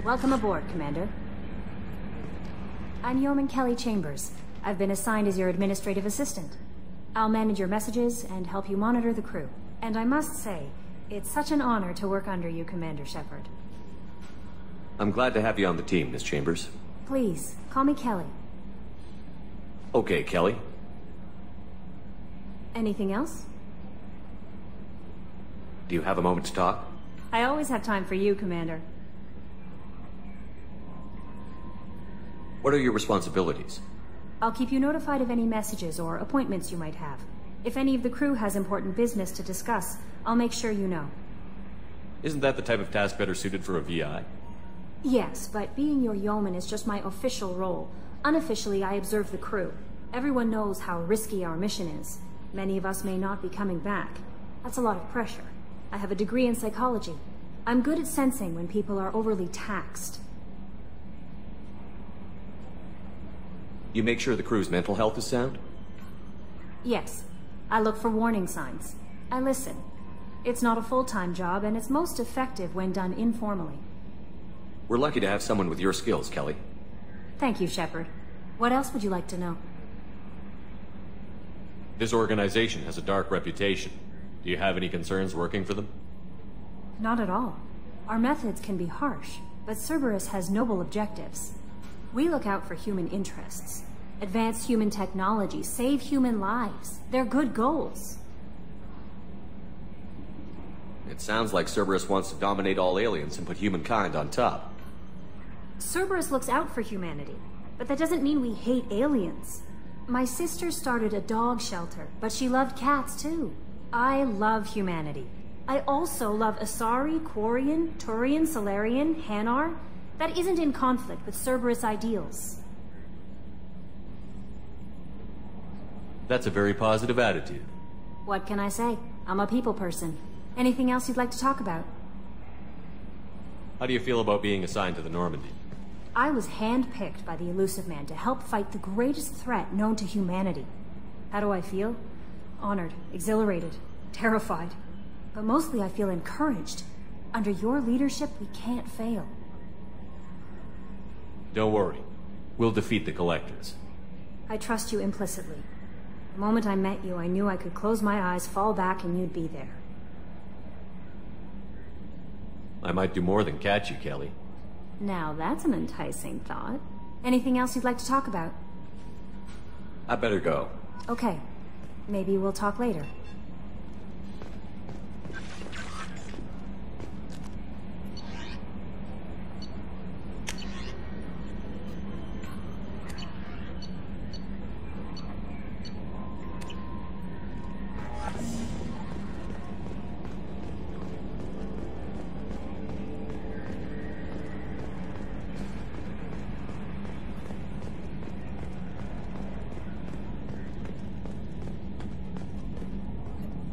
Welcome aboard, Commander. I'm Yeoman Kelly Chambers. I've been assigned as your administrative assistant. I'll manage your messages and help you monitor the crew. And I must say, it's such an honor to work under you, Commander Shepard. I'm glad to have you on the team, Miss Chambers. Please, call me Kelly. Okay, Kelly. Anything else? Do you have a moment to talk? I always have time for you, Commander. What are your responsibilities? I'll keep you notified of any messages or appointments you might have. If any of the crew has important business to discuss, I'll make sure you know. Isn't that the type of task better suited for a VI? Yes, but being your yeoman is just my official role. Unofficially, I observe the crew. Everyone knows how risky our mission is. Many of us may not be coming back. That's a lot of pressure. I have a degree in psychology. I'm good at sensing when people are overly taxed. You make sure the crew's mental health is sound? Yes. I look for warning signs. I listen. It's not a full-time job, and it's most effective when done informally. We're lucky to have someone with your skills, Kelly. Thank you, Shepard. What else would you like to know? This organization has a dark reputation. Do you have any concerns working for them? Not at all. Our methods can be harsh, but Cerberus has noble objectives. We look out for human interests. Advance human technology, save human lives. They're good goals. It sounds like Cerberus wants to dominate all aliens and put humankind on top. Cerberus looks out for humanity, but that doesn't mean we hate aliens. My sister started a dog shelter, but she loved cats too. I love humanity. I also love Asari, Quarian, Turian, Salarian, Hanar. That isn't in conflict with Cerberus ideals. That's a very positive attitude. What can I say? I'm a people person. Anything else you'd like to talk about? How do you feel about being assigned to the Normandy? I was handpicked by the Illusive Man to help fight the greatest threat known to humanity. How do I feel? Honored, exhilarated, terrified. But mostly I feel encouraged. Under your leadership, we can't fail. Don't worry. We'll defeat the Collectors. I trust you implicitly. The moment I met you, I knew I could close my eyes, fall back, and you'd be there. I might do more than catch you, Kelly. Now that's an enticing thought. Anything else you'd like to talk about? I better go. Okay. Maybe we'll talk later.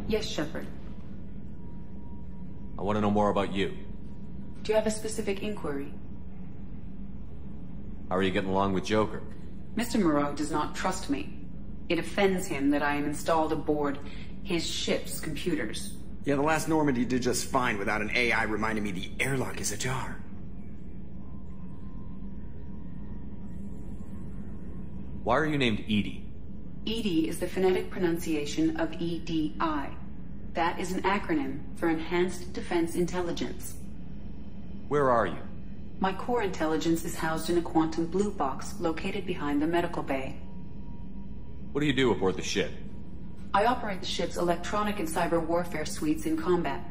Yes, Shepard. I want to know more about you. Do you have a specific inquiry? How are you getting along with Joker? Mr. Moreau does not trust me. It offends him that I am installed aboard his ship's computers. Yeah, the last Normandy did just fine without an AI reminding me the airlock is ajar. Why are you named EDI? EDI is the phonetic pronunciation of EDI. That is an acronym for Enhanced Defense Intelligence. Where are you? My core intelligence is housed in a quantum blue box located behind the medical bay. What do you do aboard the ship? I operate the ship's electronic and cyber warfare suites in combat.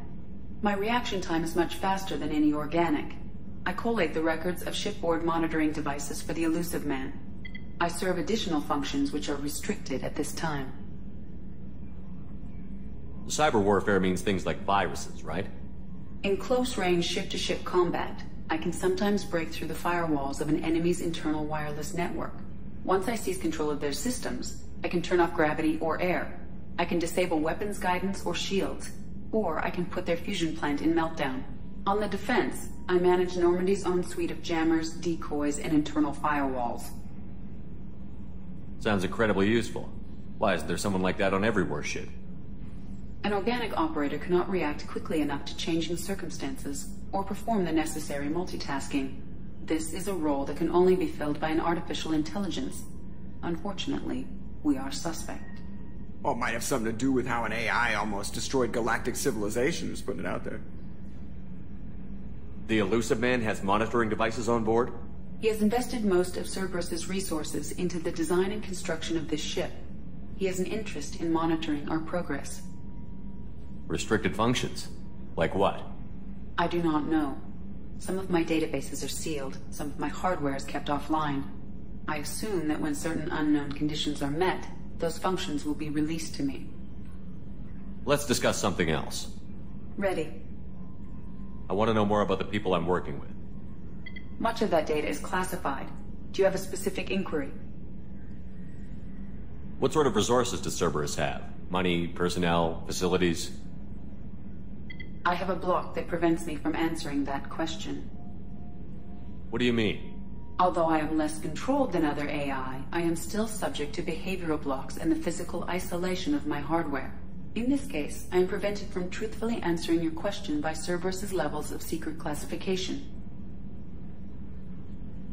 My reaction time is much faster than any organic. I collate the records of shipboard monitoring devices for the Illusive Man. I serve additional functions which are restricted at this time. Cyber warfare means things like viruses, right? In close-range ship-to-ship combat, I can sometimes break through the firewalls of an enemy's internal wireless network. Once I seize control of their systems, I can turn off gravity or air. I can disable weapons guidance or shields, or I can put their fusion plant in meltdown. On the defense, I manage Normandy's own suite of jammers, decoys, and internal firewalls. Sounds incredibly useful. Why isn't there someone like that on every warship? An organic operator cannot react quickly enough to changing circumstances or perform the necessary multitasking. This is a role that can only be filled by an artificial intelligence. Unfortunately, we are suspect. Well, it might have something to do with how an AI almost destroyed galactic civilization, just putting it out there. The Elusive Man has monitoring devices on board? He has invested most of Cerberus's resources into the design and construction of this ship. He has an interest in monitoring our progress. Restricted functions? Like what? I do not know. Some of my databases are sealed, some of my hardware is kept offline. I assume that when certain unknown conditions are met, those functions will be released to me. Let's discuss something else. Ready. I want to know more about the people I'm working with. Much of that data is classified. Do you have a specific inquiry? What sort of resources does Cerberus have? Money, personnel, facilities? I have a block that prevents me from answering that question. What do you mean? Although I am less controlled than other AI, I am still subject to behavioral blocks and the physical isolation of my hardware. In this case, I am prevented from truthfully answering your question by Cerberus's levels of secret classification.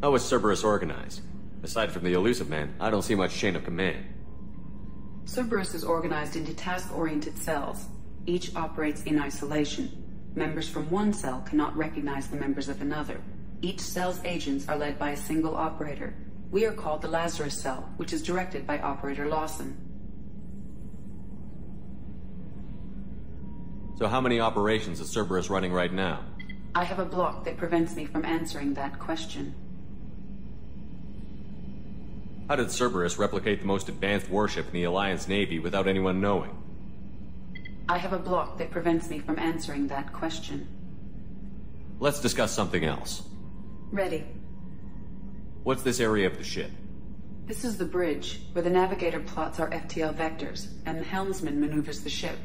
How is Cerberus organized? Aside from the Elusive Man, I don't see much chain of command. Cerberus is organized into task-oriented cells. Each operates in isolation. Members from one cell cannot recognize the members of another. Each cell's agents are led by a single operator. We are called the Lazarus Cell, which is directed by Operator Lawson. So how many operations is Cerberus running right now? I have a block that prevents me from answering that question. How did Cerberus replicate the most advanced warship in the Alliance Navy without anyone knowing? I have a block that prevents me from answering that question. Let's discuss something else. Ready. What's this area of the ship? This is the bridge, where the navigator plots our FTL vectors, and the helmsman maneuvers the ship.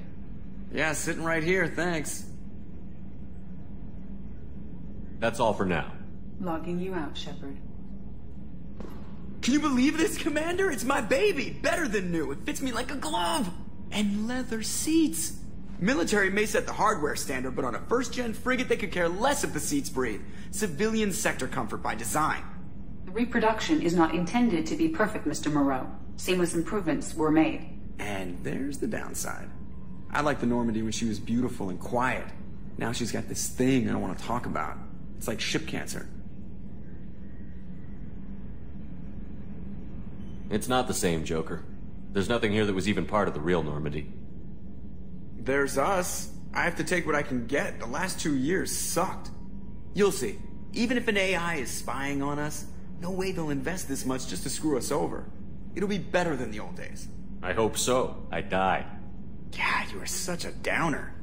Yeah, sitting right here, thanks. That's all for now. Logging you out, Shepard. Can you believe this, Commander? It's my baby! Better than new. It fits me like a glove! And leather seats! Military may set the hardware standard, but on a first-gen frigate they could care less if the seats breathe. Civilian sector comfort by design. The reproduction is not intended to be perfect, Mr. Moreau. Seamless improvements were made. And there's the downside. I liked the Normandy when she was beautiful and quiet. Now she's got this thing I don't want to talk about. It's like ship cancer. It's not the same, Joker. There's nothing here that was even part of the real Normandy. There's us. I have to take what I can get. The last 2 years sucked. You'll see. Even if an AI is spying on us, no way they'll invest this much just to screw us over. It'll be better than the old days. I hope so. I died. God, you are such a downer.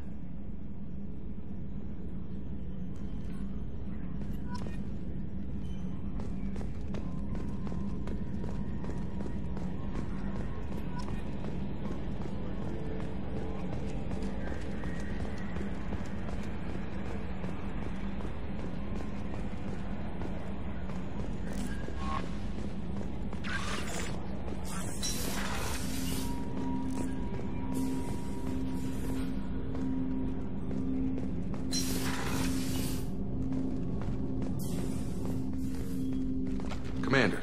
Commander,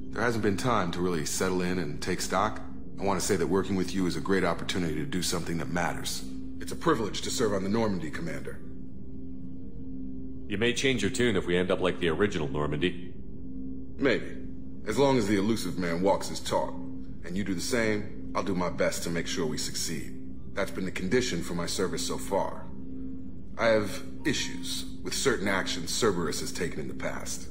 there hasn't been time to really settle in and take stock. I want to say that working with you is a great opportunity to do something that matters. It's a privilege to serve on the Normandy, Commander. You may change your tune if we end up like the original Normandy. Maybe. As long as the Elusive Man walks his talk. And you do the same, I'll do my best to make sure we succeed. That's been the condition for my service so far. I have issues with certain actions Cerberus has taken in the past.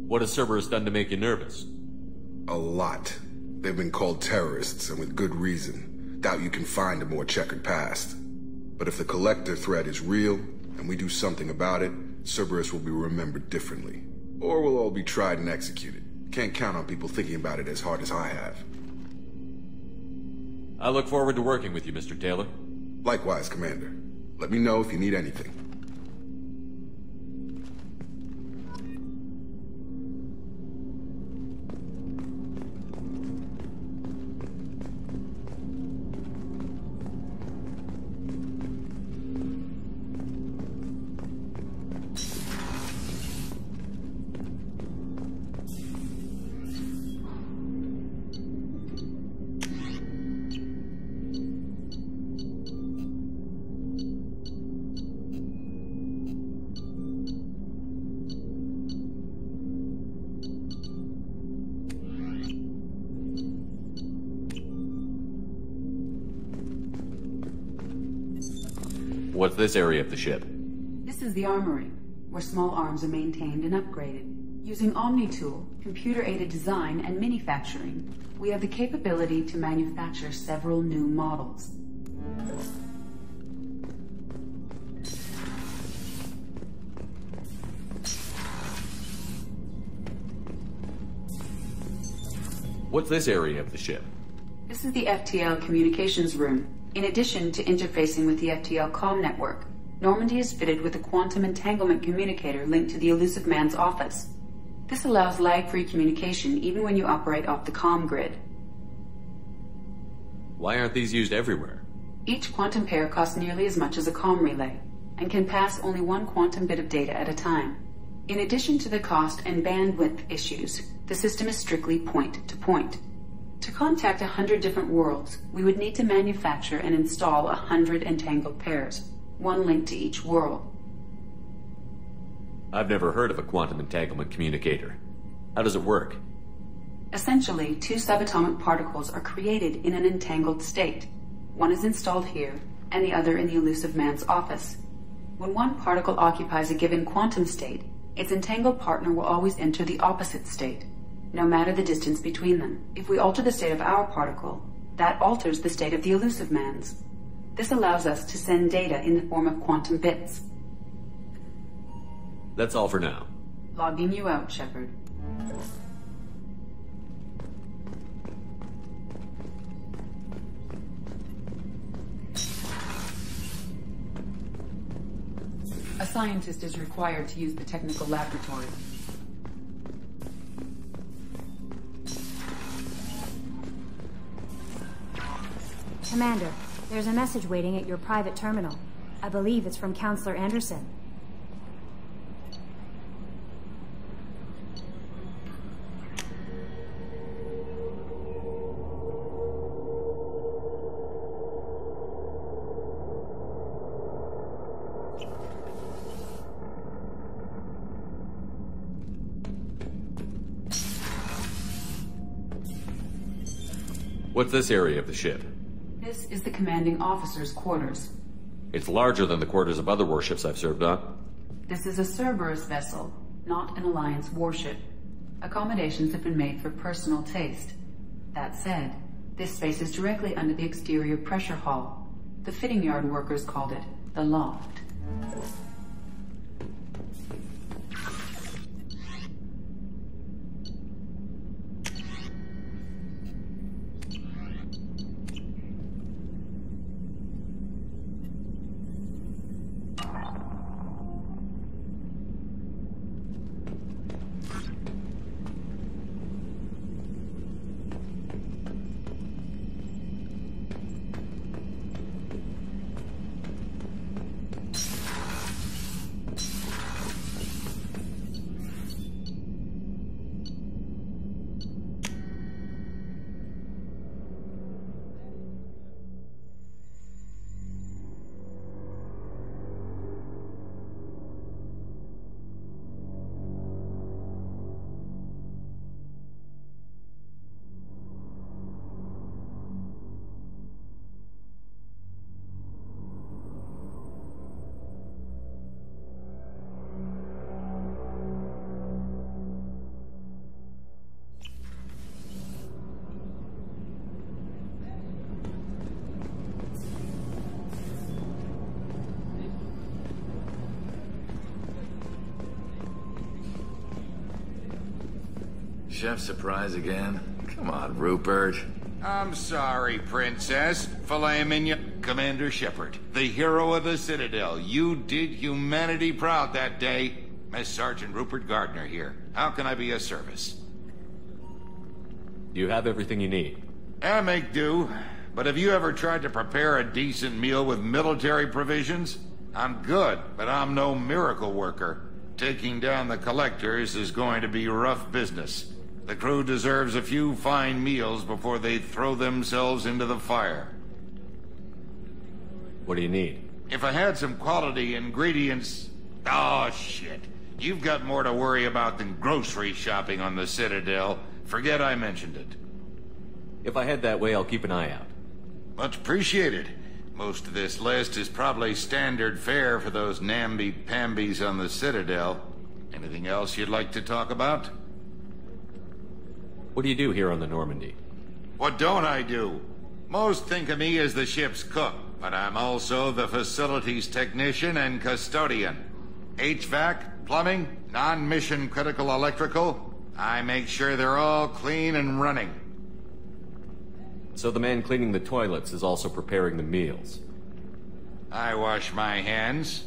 What has Cerberus done to make you nervous? A lot. They've been called terrorists, and with good reason. Doubt you can find a more checkered past. But if the Collector threat is real, and we do something about it, Cerberus will be remembered differently. Or we'll all be tried and executed. Can't count on people thinking about it as hard as I have. I look forward to working with you, Mr. Taylor. Likewise, Commander. Let me know if you need anything. What's this area of the ship? This is the armory, where small arms are maintained and upgraded. Using OmniTool, computer-aided design, and manufacturing, we have the capability to manufacture several new models. What's this area of the ship? This is the FTL communications room. In addition to interfacing with the FTL comm network, Normandy is fitted with a quantum entanglement communicator linked to the Illusive Man's office. This allows lag-free communication even when you operate off the comm grid. Why aren't these used everywhere? Each quantum pair costs nearly as much as a comm relay, and can pass only one quantum bit of data at a time. In addition to the cost and bandwidth issues, the system is strictly point-to-point. To contact 100 different worlds, we would need to manufacture and install 100 entangled pairs, one linked to each world. I've never heard of a quantum entanglement communicator. How does it work? Essentially, two subatomic particles are created in an entangled state. One is installed here, and the other in the Illusive Man's office. When one particle occupies a given quantum state, its entangled partner will always enter the opposite state, no matter the distance between them. If we alter the state of our particle, that alters the state of the Illusive Man's. This allows us to send data in the form of quantum bits. That's all for now. Logging you out, Shepard. A scientist is required to use the technical laboratory. Commander, there's a message waiting at your private terminal. I believe it's from Counselor Anderson. What's this area of the ship? This is the commanding officer's quarters. It's larger than the quarters of other warships I've served on. This is a Cerberus vessel, not an Alliance warship. Accommodations have been made for personal taste. That said, this space is directly under the exterior pressure hull. The fitting yard workers called it the loft. Chef surprise again? Come on, Rupert. I'm sorry, Princess. Filet mignon. Commander Shepard, the hero of the Citadel. You did humanity proud that day. Mess Sergeant Rupert Gardner here. How can I be of service? Do you have everything you need? I make do. But have you ever tried to prepare a decent meal with military provisions? I'm good, but I'm no miracle worker. Taking down the Collectors is going to be rough business. The crew deserves a few fine meals before they throw themselves into the fire. What do you need? If I had some quality ingredients... Oh, shit. You've got more to worry about than grocery shopping on the Citadel. Forget I mentioned it. If I head that way, I'll keep an eye out. Much appreciated. Most of this list is probably standard fare for those namby-pambies on the Citadel. Anything else you'd like to talk about? What do you do here on the Normandy? What don't I do? Most think of me as the ship's cook, but I'm also the facilities technician and custodian. HVAC, plumbing, non-mission critical electrical. I make sure they're all clean and running. So the man cleaning the toilets is also preparing the meals? I wash my hands.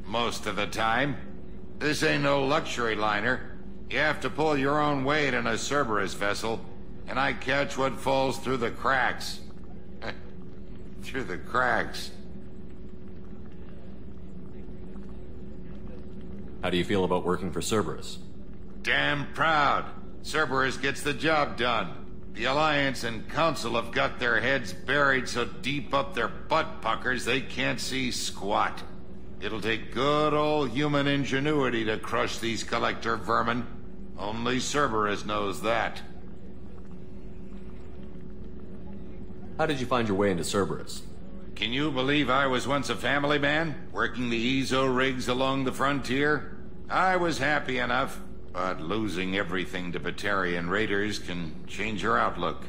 Most of the time. This ain't no luxury liner. You have to pull your own weight in a Cerberus vessel, and I catch what falls through the cracks. Through the cracks. How do you feel about working for Cerberus? Damn proud. Cerberus gets the job done. The Alliance and Council have got their heads buried so deep up their butt puckers they can't see squat. It'll take good old human ingenuity to crush these Collector vermin. Only Cerberus knows that. How did you find your way into Cerberus? Can you believe I was once a family man, working the EZO rigs along the frontier? I was happy enough. But losing everything to Batarian raiders can change your outlook.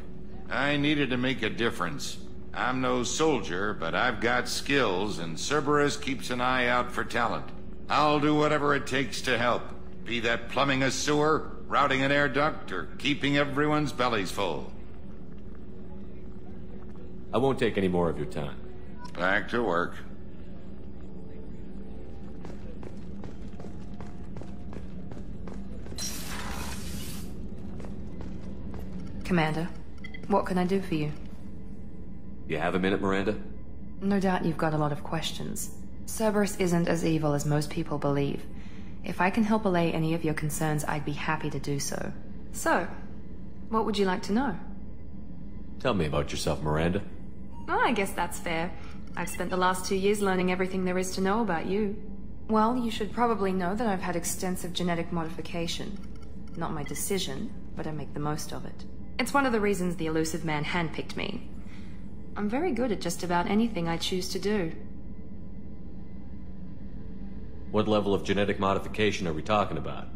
I needed to make a difference. I'm no soldier, but I've got skills, and Cerberus keeps an eye out for talent. I'll do whatever it takes to help. Be that plumbing a sewer, routing an air duct, or keeping everyone's bellies full. I won't take any more of your time. Back to work. Commander, what can I do for you? You have a minute, Miranda? No doubt you've got a lot of questions. Cerberus isn't as evil as most people believe. If I can help allay any of your concerns, I'd be happy to do so. So, what would you like to know? Tell me about yourself, Miranda. Oh, I guess that's fair. I've spent the last 2 years learning everything there is to know about you. Well, you should probably know that I've had extensive genetic modification. Not my decision, but I make the most of it. It's one of the reasons the Elusive Man handpicked me. I'm very good at just about anything I choose to do. What level of genetic modification are we talking about?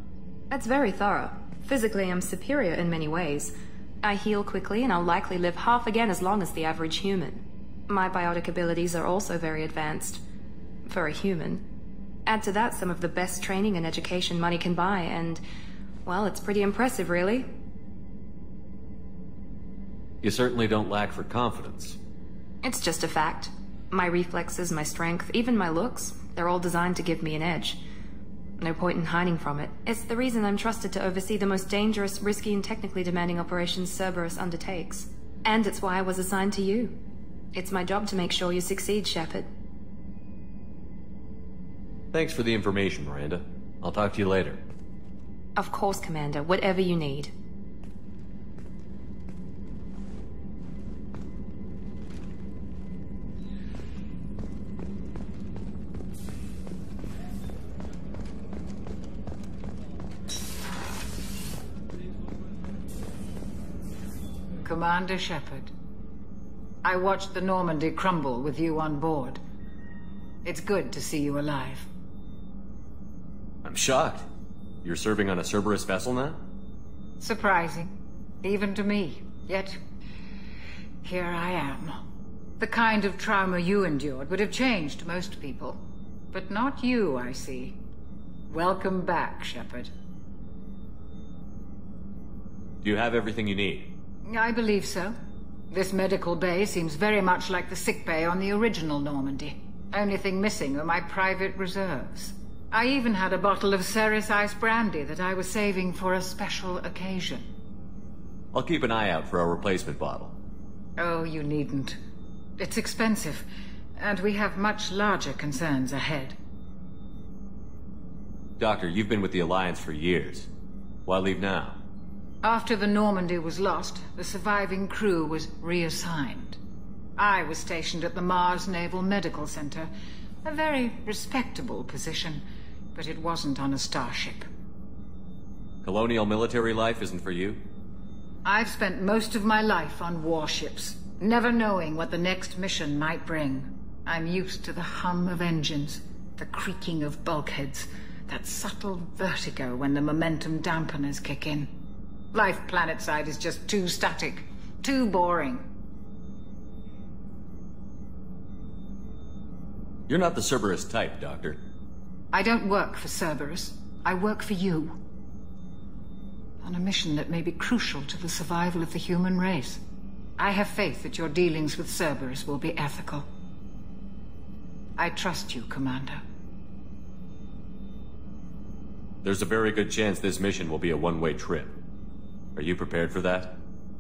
That's very thorough. Physically, I'm superior in many ways. I heal quickly, and I'll likely live half again as long as the average human. My biotic abilities are also very advanced. For a human. Add to that some of the best training and education money can buy, and... well, it's pretty impressive, really. You certainly don't lack for confidence. It's just a fact. My reflexes, my strength, even my looks, they're all designed to give me an edge. No point in hiding from it. It's the reason I'm trusted to oversee the most dangerous, risky, and technically demanding operations Cerberus undertakes. And it's why I was assigned to you. It's my job to make sure you succeed, Shepard. Thanks for the information, Miranda. I'll talk to you later. Of course, Commander. Whatever you need. Commander Shepard, I watched the Normandy crumble with you on board. It's good to see you alive. I'm shocked. You're serving on a Cerberus vessel now? Surprising, even to me. Yet, here I am. The kind of trauma you endured would have changed most people. But not you, I see. Welcome back, Shepard. Do you have everything you need? I believe so. This medical bay seems very much like the sick bay on the original Normandy. Only thing missing are my private reserves. I even had a bottle of Ceres Ice brandy that I was saving for a special occasion. I'll keep an eye out for a replacement bottle. Oh, you needn't. It's expensive, and we have much larger concerns ahead. Doctor, you've been with the Alliance for years. Why leave now? After the Normandy was lost, the surviving crew was reassigned. I was stationed at the Mars Naval Medical Center, a very respectable position, but it wasn't on a starship. Colonial military life isn't for you? I've spent most of my life on warships, never knowing what the next mission might bring. I'm used to the hum of engines, the creaking of bulkheads, that subtle vertigo when the momentum dampeners kick in. Life planetside is just too static, too boring. You're not the Cerberus type, Doctor. I don't work for Cerberus. I work for you. On a mission that may be crucial to the survival of the human race. I have faith that your dealings with Cerberus will be ethical. I trust you, Commander. There's a very good chance this mission will be a one-way trip. Are you prepared for that?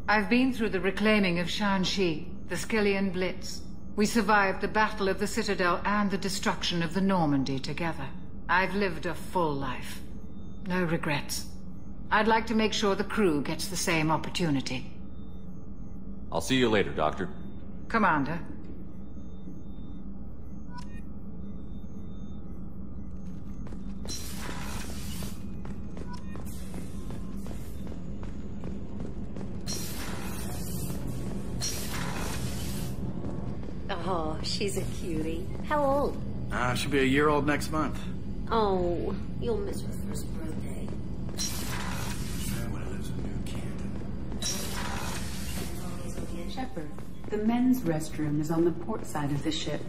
I've been through the reclaiming of Shanxi, the Skyllian Blitz. We survived the Battle of the Citadel and the destruction of the Normandy together. I've lived a full life. No regrets. I'd like to make sure the crew gets the same opportunity. I'll see you later, Doctor. Commander. Oh, she's a cutie. How old? She'll be a year old next month. Oh, you'll miss her first birthday. Shepard, the men's restroom is on the port side of the ship.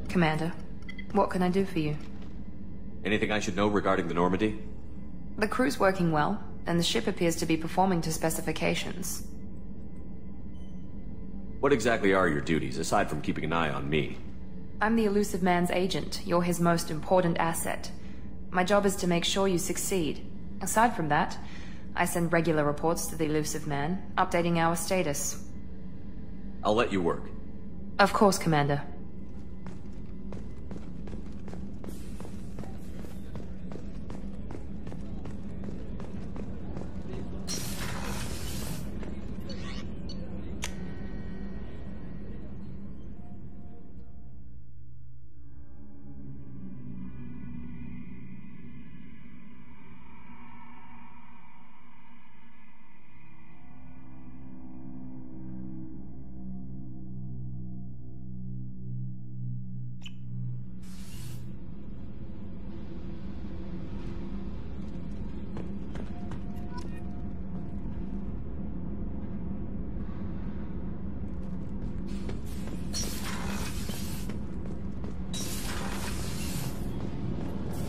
Commander, what can I do for you? Anything I should know regarding the Normandy? The crew's working well, and the ship appears to be performing to specifications. What exactly are your duties, aside from keeping an eye on me? I'm the Elusive Man's agent. You're his most important asset. My job is to make sure you succeed. Aside from that, I send regular reports to the Elusive Man, updating our status. I'll let you work. Of course, Commander.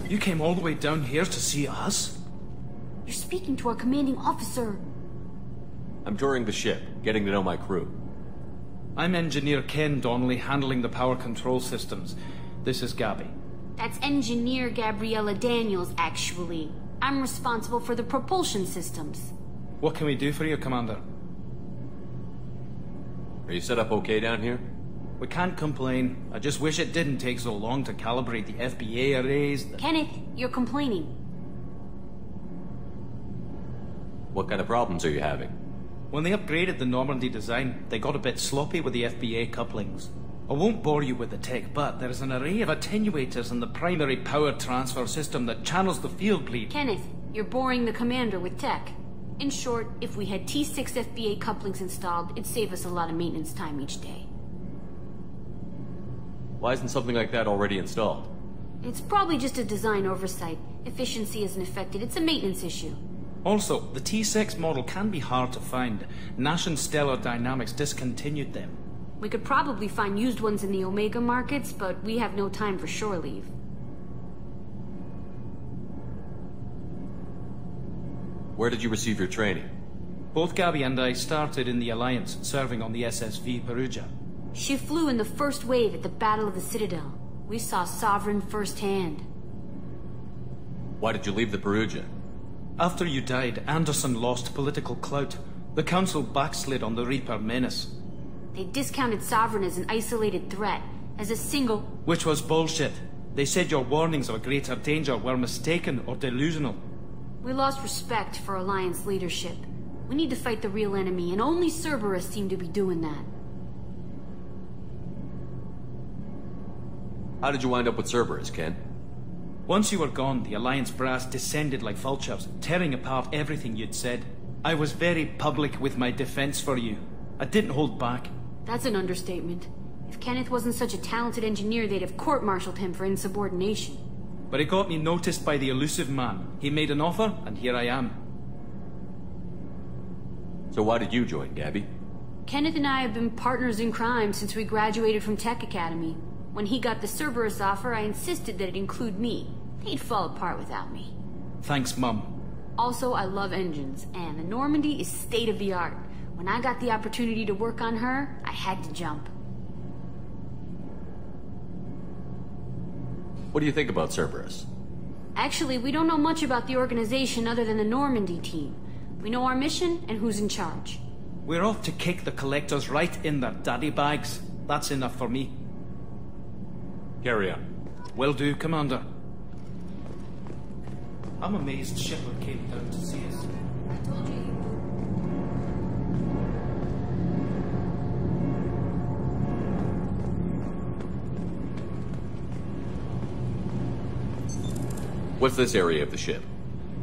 You came all the way down here to see us? You're speaking to our commanding officer. I'm touring the ship, getting to know my crew. I'm Engineer Ken Donnelly, handling the power control systems. This is Gabby. That's Engineer Gabriella Daniels, actually. I'm responsible for the propulsion systems. What can we do for you, Commander? Are you set up okay down here? We can't complain. I just wish it didn't take so long to calibrate the FBA arrays. Kenneth, you're complaining. What kind of problems are you having? When they upgraded the Normandy design, they got a bit sloppy with the FBA couplings. I won't bore you with the tech, but there's an array of attenuators in the primary power transfer system that channels the field bleed. Kenneth, you're boring the commander with tech. In short, if we had T6 FBA couplings installed, it'd save us a lot of maintenance time each day. Why isn't something like that already installed? It's probably just a design oversight. Efficiency isn't affected. It's a maintenance issue. Also, the T6 model can be hard to find. Nash and Stellar Dynamics discontinued them. We could probably find used ones in the Omega markets, but we have no time for shore leave. Where did you receive your training? Both Gabby and I started in the Alliance, serving on the SSV Perugia. She flew in the first wave at the Battle of the Citadel. We saw Sovereign firsthand. Why did you leave the Perugia? After you died, Anderson lost political clout. The Council backslid on the Reaper menace. They discounted Sovereign as an isolated threat, as a single... Which was bullshit. They said your warnings of a greater danger were mistaken or delusional. We lost respect for Alliance leadership. We need to fight the real enemy, and only Cerberus seemed to be doing that. How did you wind up with Cerberus, Ken? Once you were gone, the Alliance brass descended like vultures, tearing apart everything you'd said. I was very public with my defense for you. I didn't hold back. That's an understatement. If Kenneth wasn't such a talented engineer, they'd have court-martialed him for insubordination. But it got me noticed by the Elusive Man. He made an offer, and here I am. So why did you join, Gabby? Kenneth and I have been partners in crime since we graduated from Tech Academy. When he got the Cerberus offer, I insisted that it include me. He'd fall apart without me. Thanks, Mum. Also, I love engines, and the Normandy is state-of-the-art. When I got the opportunity to work on her, I had to jump. What do you think about Cerberus? Actually, we don't know much about the organization other than the Normandy team. We know our mission and who's in charge. We're off to kick the Collectors right in their daddy bags. That's enough for me. Carry on. Will do, Commander. I'm amazed Shepard came down to see us. I told you. What's this area of the ship?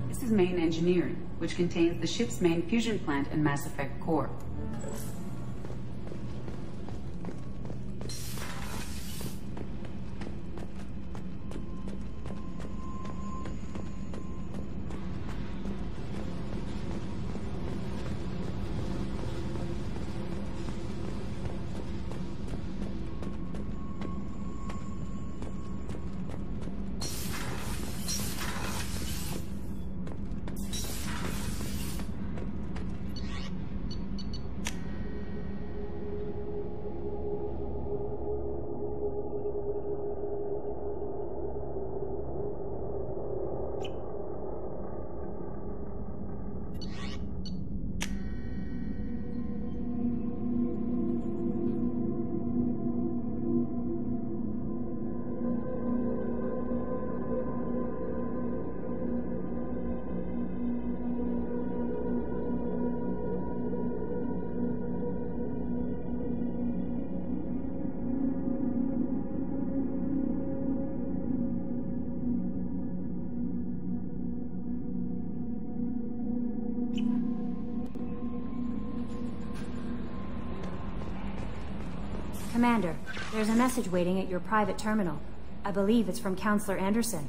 This is main engineering, which contains the ship's main fusion plant and Mass Effect core. Commander, there's a message waiting at your private terminal. I believe it's from Counselor Anderson.